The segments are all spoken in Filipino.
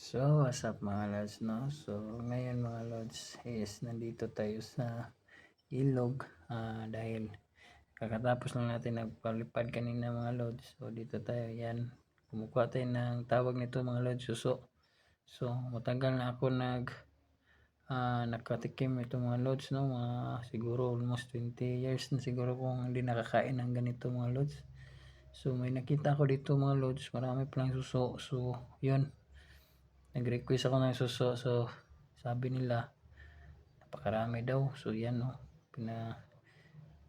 So, what's up mga lods, no? So, ngayon mga lods is nandito tayo sa ilog dahil kakatapos lang natin nagpalipad kanina mga lods. So, dito tayo, yan. Kumukuha tayo ng tawag nito mga lods, suso. So, matagal na ako nakatikim ito mga lods, no? Mga siguro almost 20 years na siguro kung hindi nakakain ng ganito mga lods. So, may nakita ko dito mga lods, marami palang suso. So, yun. Nag-request ako ng suso. So, sabi nila, napakarami daw. So, yan, no.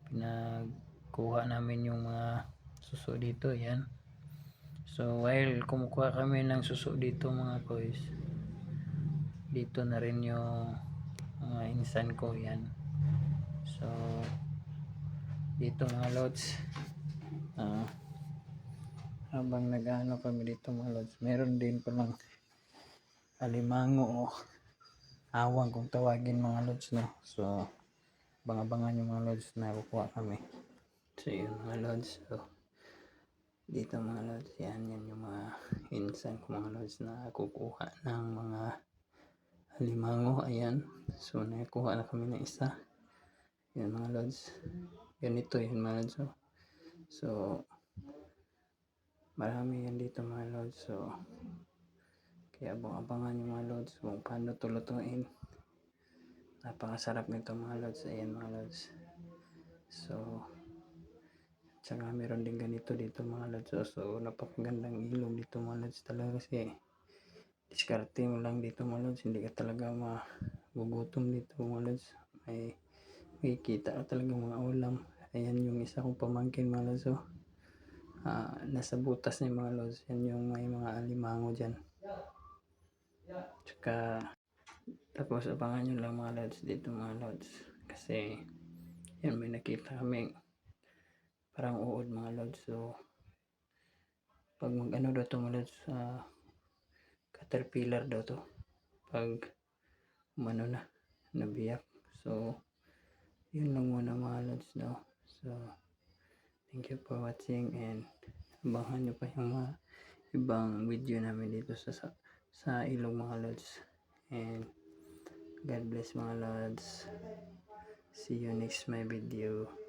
Pinagkuha namin yung mga suso dito. Yan. So, while kumukuha kami ng suso dito mga boys, dito na rin yung mga insan ko. Yan. So, dito mga lods, habang nag-ano kami dito mga lods, meron din palang alimango o awang kung tawagin mga lods, no. So, abangan yung mga lods na kukuha kami. So, yun mga lods. So, dito mga lods, yan yung mga insan ko mga lods na kukuha ng mga alimango. Ayan. So, nakuha na kami ng isa. Yan mga lods. Ganito yun mga lods. So, marami yan dito mga lods. So, kaya abangan yung mga lods kung paano tulutuin. Napakasarap nito mga lods. Ayan mga lods. So, tsaka meron din ganito dito mga lods. So, napakagandang ilog dito mga lods talaga kasi diskarte mo lang dito mga lods. Hindi ka talaga magugutom dito mga lods. May kita ka talaga mga ulam. Ayan yung isa kong pamangkin mga lods. So, nasa butas na yung mga lods. Yan yung may mga alimango dyan. Tsaka, tapos abangan nyo lang mga lods dito mga lods. Kasi, yan may nakita kami parang uod mga lods. So, pag mag-ano daw ito mga lods, caterpillar daw to pag umano na nabiyak. So, yun lang muna mga lods, no. So, thank you for watching and abangan nyo pa yung mga ibang video namin dito sa ilog mga lods. And God bless mga lods. See you next my video.